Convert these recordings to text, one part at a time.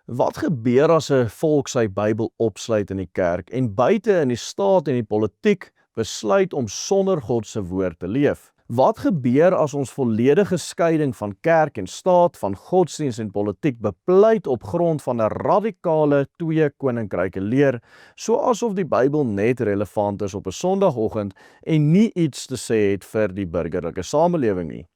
Wat gebeur as 'n volk sy Bybel opsluit in die kerk en buite in die staat en die politiek besluit om sonder God se woord te leef? Wat gebeur as ons volledige skeiding van kerk en staat, van godsdiens en politiek bepleit op grond van 'n radikale twee koninkryke leer, soos die Bybel net relevant is op 'n Sondagoggend en nie iets te sê het vir die burgerlike samelewing nie?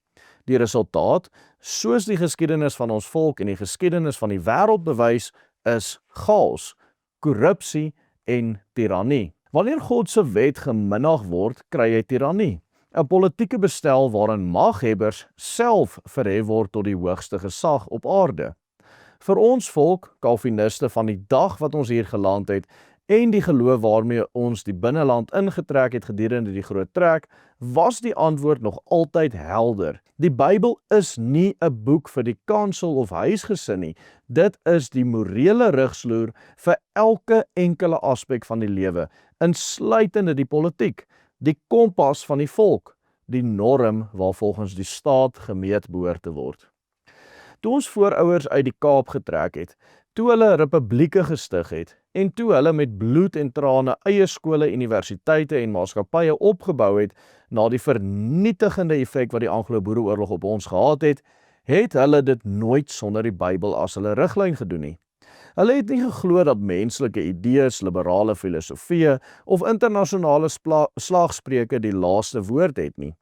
Die resultaat, soos die geskiedenis van ons volk en die geskiedenis van die wêreld bewys, is chaos, korrupsie en tirannie. Wanneer God se wet geminag word, kry jy tirannie. 'n Politieke bestel waarin maghebbers self verhef word tot die hoogste gesag op aarde. Vir ons volk, Calviniste van die dag wat ons hier geland het, en die geloof waarmee ons die binneland ingetrek het gedurende die groot trek, was die antwoord nog altyd helder. Die Bybel is nie 'n boek vir die kansel of huisgesin nie. Dit is die morele rigsloer vir elke enkele aspek van die lewe, insluitende die politiek, die kompas van die volk, die norm waarvolgens die staat gemeet behoort te word. Toe ons voorouers uit die Kaap getrek het, toe hulle republieke gestig het, en toe hulle met bloed en trane eie skole, universiteite en maatskappye opgebou het, na die vernietigende effek wat die Anglo-Boereoorlog op ons gehad het, het hulle dit nooit sonder die Bybel as hulle riglyn gedoen nie. Hulle het nie geglo dat menslike idees, liberale filosofie of internasionale slagspreuke die laaste woord het nie.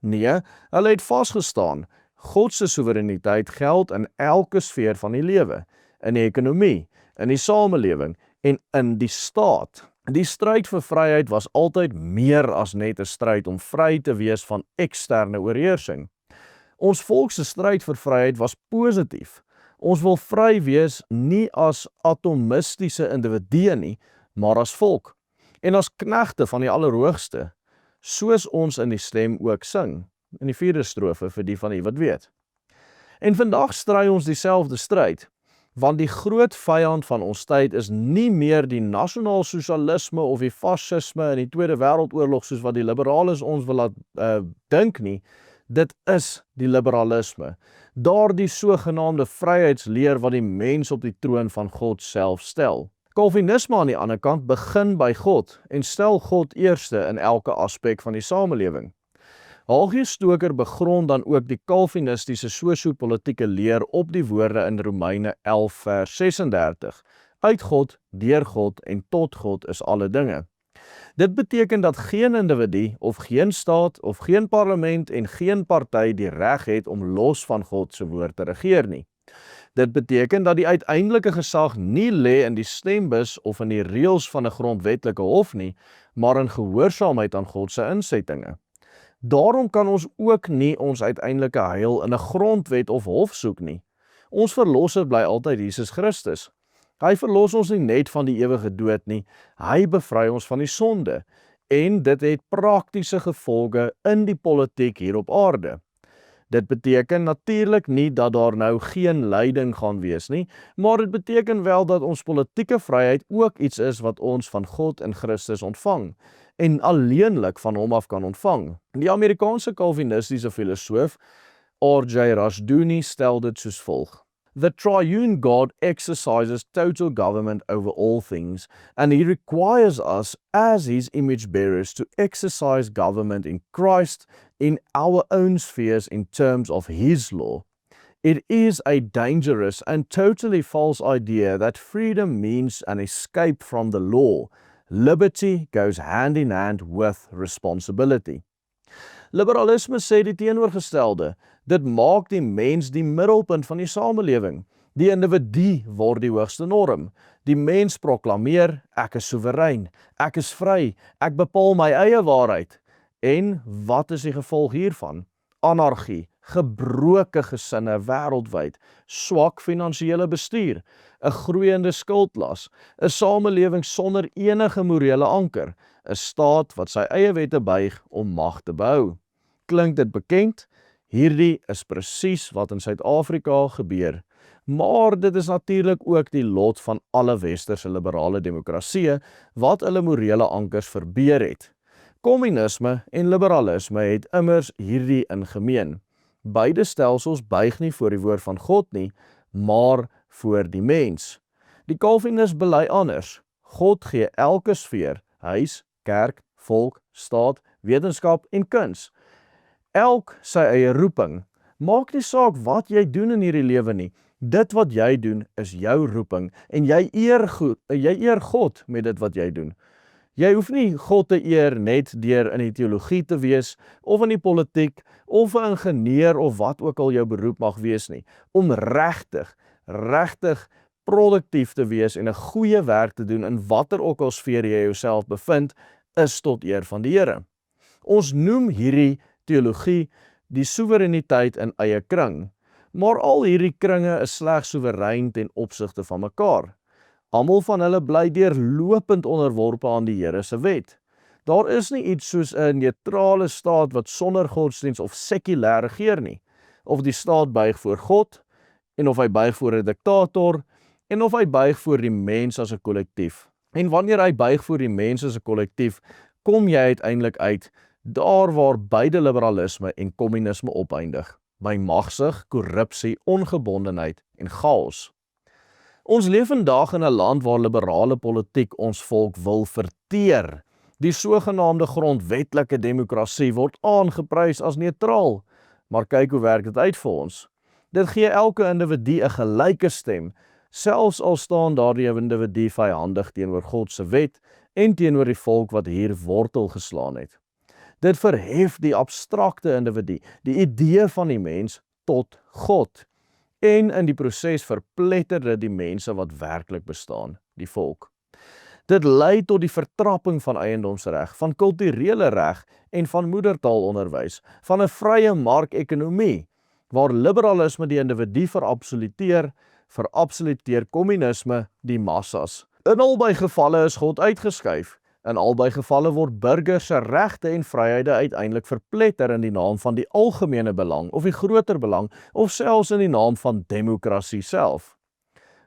Nee, hulle het vasgestaan, God se soewereiniteit geld in elke sfeer van die lewe, in die ekonomie, in die samelewing en in die staat. Die stryd vir vryheid was altyd meer as net 'n stryd om vry te wees van eksterne oorheersing. Ons volk se stryd vir vryheid was positief. Ons wil vry wees nie as atomistiese individue nie, maar as volk en as knegte van die Allerhoogste, soos ons in die stem ook sing, in die 4de strofe vir die van u wat weet. En vandag stry ons dieselfde stryd, want die groot vyand van ons tyd is nie meer die nasionaal sosialisme of die fasisme in die Tweede Wêreldoorlog soos wat die liberales ons wil laat dink nie. Dit is die liberalisme, daardie sogenaamde vryheidsleer wat die mens op die troon van God self stel. Calvinisme aan die ander kant begin by God en stel God eerste in elke aspek van die samelewing. H.G. Stoker begrond dan ook die Calvinistiese sosio-politieke leer op die woorde in Romeine 11 vers 36. Uit God, deur God en tot God is alle dinge. Dit beteken dat geen individu of geen staat of geen parlement en geen party die reg het om los van God se woord te regeer nie. Dit beteken dat die uiteindelike gesag nie lê in die stembus of in die reëls van 'n grondwetlike hof nie, maar in gehoorsaamheid aan God se insettinge. Daarom kan ons ook nie ons uiteindelike heil in 'n grondwet of hof soek nie. Ons verlosser bly altyd Jesus Christus. Hy verlos ons nie net van die ewige dood nie, hy bevry ons van die sonde, en dit het praktiese gevolge in die politiek hier op aarde. Dit beteken natuurlik nie dat daar nou geen lyding gaan wees nie, maar dit beteken wel dat ons politieke vryheid ook iets is wat ons van God in Christus ontvang, en alleenlik van hom af kan ontvang. Die Amerikaanse Calvinistiese filosoof R.J. Rushdoony stel dit soos volg: The triune God exercises total government over all things, and he requires us as his image bearers to exercise government in Christ in our own spheres in terms of his law. It is a dangerous and totally false idea that freedom means an escape from the law. Liberty goes hand in hand with responsibility. Liberalisme sê die teenoorgestelde. Dit maak die mens die middelpunt van die samelewing. Die individu word die hoogste norm. Die mens proklameer, ek is soewerein, ek is vry, ek bepaal my eie waarheid. En wat is die gevolg hiervan? Anargie, gebroke gesinne wêreldwyd, swak finansiële bestuur, 'n groeiende skuldlas, 'n samelewing sonder enige morele anker, 'n staat wat sy eie wette buig om mag te behou. Klink dit bekend? Hierdie is presies wat in Suid-Afrika gebeur. Maar dit is natuurlik ook die lot van alle westerse liberale demokrasieë wat hulle morele ankers verbeur het. Kommunisme en liberalisme het immers hierdie in gemeen. Beide stelsels buig nie voor die woord van God nie, maar voor die mens. Die Calvinis bely anders. God gee elke sfeer, huis, kerk, volk, staat, wetenskap en kuns, elk sy eie roeping. Maak nie saak wat jy doen in hierdie lewe nie. Dit wat jy doen is jou roeping en jy eer God met dit wat jy doen. Jy hoef nie God te eer net deur in die teologie te wees of in die politiek of 'n ingenieur of wat ook al jou beroep mag wees nie. Om regtig produktief te wees en 'n goeie werk te doen in watter ook al sfeer jy jouself bevind, is tot eer van die Here. Ons noem hierdie teologie die soewereiniteit in eie kring, maar al hierdie kringe is slegs soewerein ten opsigte van mekaar. Almal van hulle bly deurlopend onderworpe aan die Here se wet. Daar is nie iets soos 'n neutrale staat wat sonder godsdiens of sekulêr regeer nie. Of die staat buig voor God, en of hy buig voor 'n diktator, en of hy buig voor die mens as 'n kollektief. En wanneer hy buig voor die mens as 'n kollektief, kom jy uiteindelik uit daar waar beide liberalisme en kommunisme opeindig, by magsig, korrupsie, ongebondenheid en chaos. Ons leef vandag in 'n land waar liberale politiek ons volk wil verteer. Die sogenaamde grondwetlike demokrasie word aangeprys as neutraal, maar kyk hoe werk dit uit vir ons. Dit gee elke individu 'n gelyke stem, selfs al staan daardie individu vyhandig teenoor God se wet en teenoor die volk wat hier wortel geslaan het. Dit verhef die abstrakte individu, die idee van die mens, tot God. En in die proses verpletter dit die mense wat werklik bestaan, die volk. Dit lei tot die vertrapping van eiendomsreg, van kulturele reg en van moedertaalonderwys, van 'n vrye markekonomie, waar liberalisme die individu verabsoluteer kommunisme die massas. In albei gevalle is God uitgeskuif. In albei gevalle word burgers se regte en vryhede uiteindelik verpletter in die naam van die algemene belang of die groter belang of selfs in die naam van demokrasie self.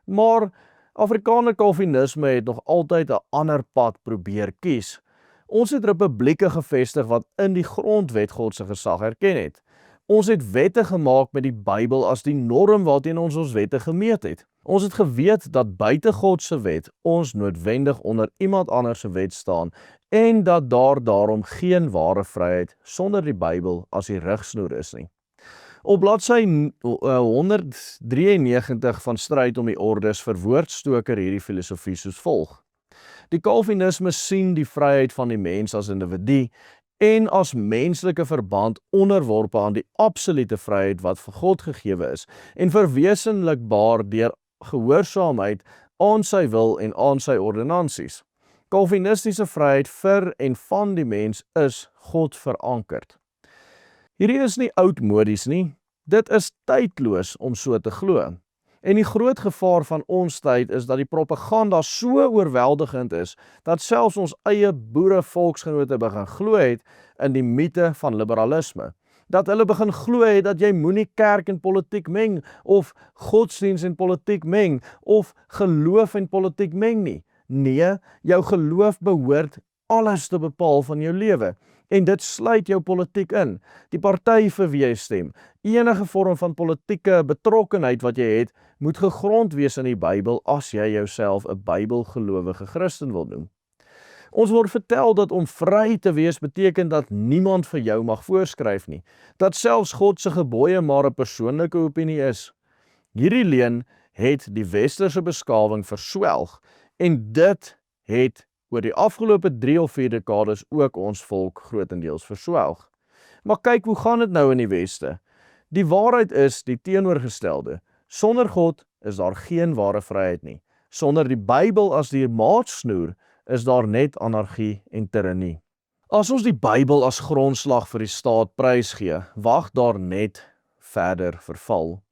Maar Afrikaner Calvinisme het nog altyd 'n ander pad probeer kies. Ons het republieke gevestig wat in die grondwet God se gesag erken het. Ons het wette gemaak met die Bybel as die norm waarteen ons wette gemeet het. Ons het geweet dat buite God se wet ons noodwendig onder iemand anders se wet staan en dat daar daarom geen ware vryheid sonder die Bybel as die rigsnoer is nie. Op bladsy 193 van Stryd om die Ordes verwoord Stoker hierdie filosofie soos volg. Die Calvinisme sien die vryheid van die mens as individu en as menslike verband onderworpe aan die absolute vryheid wat vir God gegewe is en verwesenlikbaar deur gehoorsaamheid aan sy wil en aan sy ordonnansies. Calvinistiese vryheid vir en van die mens is God verankerd. Hierdie is nie oudmodies nie, dit is tydloos om so te glo. En die groot gevaar van ons tyd is dat die propaganda so oorweldigend is, dat selfs ons eie boere volksgenote begin glo het in die mite van liberalisme. Dat hulle begin glo het dat jy moenie kerk en politiek meng, of godsdiens en politiek meng, of geloof en politiek meng nie. Nee, jou geloof behoort alles te bepaal van jou lewe. En dit sluit jou politiek in, die party vir wie jy stem. Enige vorm van politieke betrokkenheid wat jy het, moet gegrond wees in die Bybel as jy jouself 'n Bybelgelowige Christen wil noem. Ons word vertel dat om vry te wees beteken dat niemand vir jou mag voorskryf nie, dat selfs God se gebooie maar 'n persoonlike opinie is. Hierdie leuen het die westerse beskawing verswelg en dit het oor die afgelope 3 of 4 dekades ook ons volk grootendeels verswelg. Maar kyk, hoe gaan dit nou in die Weste? Die waarheid is die teenoorgestelde. Sonder God is daar geen ware vryheid nie. Sonder die Bybel as die maatsnoer is daar net anargie en tirannie. As ons die Bybel as grondslag vir die staat prysgee, wag daar net verder verval.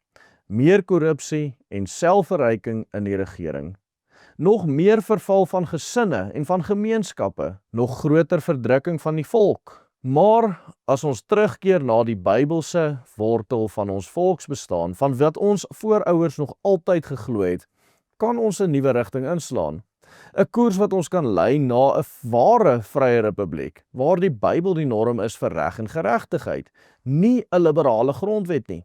Meer korrupsie en selfverryking in die regering. Nog meer verval van gesinne en van gemeenskappe, nog groter verdrukking van die volk. Maar as ons terugkeer na die Bybelse wortel van ons volksbestaan, van wat ons voorouers nog altyd geglo het, kan ons 'n nuwe rigting inslaan. 'n Koers wat ons kan lei na 'n ware vrye republiek, waar die Bybel die norm is vir reg en geregtigheid, nie 'n liberale grondwet nie.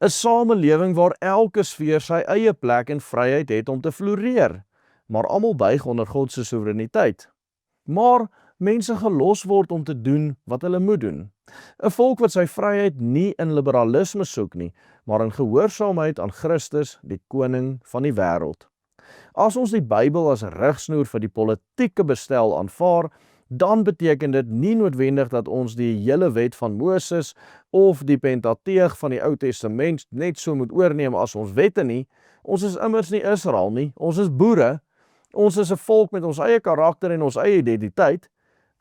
'n samelewing waar elke sfeer sy eie plek en vryheid het om te floreer, maar almal buig onder God se soewereiniteit. Maar mense gelos word om te doen wat hulle moet doen. 'n Volk wat sy vryheid nie in liberalisme soek nie, maar in gehoorsaamheid aan Christus, die koning van die wêreld. As ons die Bybel as rigsnoer vir die politieke bestel aanvaar, dan beteken dit nie noodwendig dat ons die hele wet van Moses of die Pentateeg van die Ou Testament net so moet oorneem as ons wette nie. Ons is immers nie Israel nie, ons is boere. Ons is 'n volk met ons eie karakter en ons eie identiteit.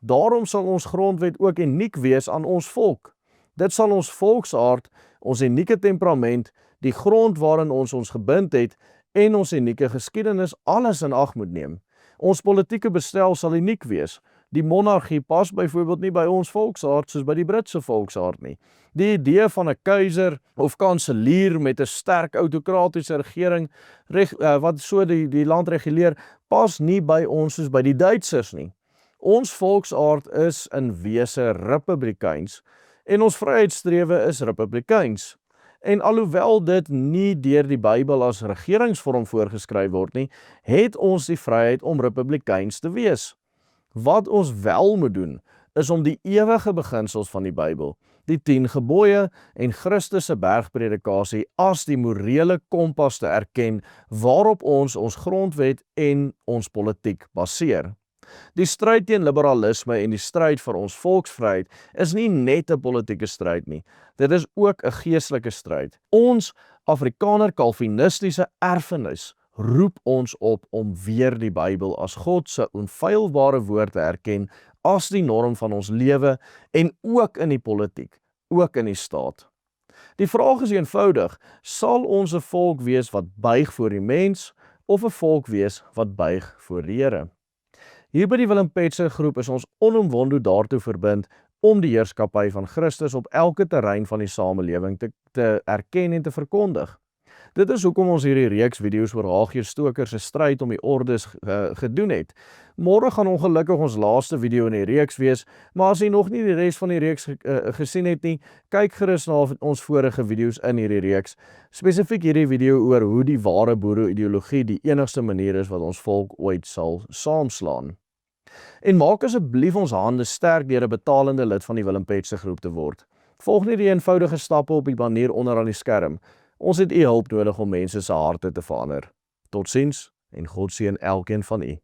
Daarom sal ons grondwet ook uniek wees aan ons volk. Dit sal ons volksaard, ons unieke temperament, die grond waarin ons gebind het en ons unieke geskiedenis alles in ag moet neem. Ons politieke bestel sal uniek wees. Die monargie pas byvoorbeeld nie by ons volksaard soos by die Britse volksaard nie. Die idee van 'n keiser of kanselier met 'n sterk autokratiese regering wat so die land reguleer, pas nie by ons soos by die Duitsers nie. Ons volksaard is in wese republikeins en ons vryheidsstrewe is republikeins. En alhoewel dit nie deur die Bybel as regeringsvorm voorgeskryf word nie, het ons die vryheid om republikeins te wees. Wat ons wel moet doen, is om die ewige beginsels van die Bybel, die 10 gebooie en Christus se bergpredikasie as die morele kompas te erken waarop ons grondwet en ons politiek baseer. Die stryd teen liberalisme en die stryd vir ons volksvryheid is nie net 'n politieke stryd nie. Dit is ook 'n geestelike stryd. Ons Afrikaner kalvinistiese erfenis roep ons op om weer die Bybel as God se onfeilbare woord te erken as die norm van ons lewe en ook in die politiek, ook in die staat. Die vraag is eenvoudig, sal ons 'n volk wees wat buig voor die mens of 'n volk wees wat buig voor die Here? Hier by die Willem Petse groep is ons onomwonde daartoe verbind om die heerskappy van Christus op elke terrein van die samelewing te erken en te verkondig. Dit is hoekom ons hierdie reeks video's oor Hagier Stoker se stryd om die ordes gedoen het. Môre gaan ongelukkig ons laaste video in die reeks wees, maar as jy nog nie die res van die reeks gesien het nie, kyk gerus na ons vorige video's in hierdie reeks. Spesifiek hierdie video oor hoe die ware boere-ideologie die enigste manier is wat ons volk ooit sal saamslaan. En maak asseblief ons hande sterk deur 'n betalende lid van die Willem Petse groep te word. Volg nie die eenvoudige stappe op die banner onder aan die skerm. Ons het u hulp nodig om mense se harte te verander. Totsiens en God seën elkeen van u.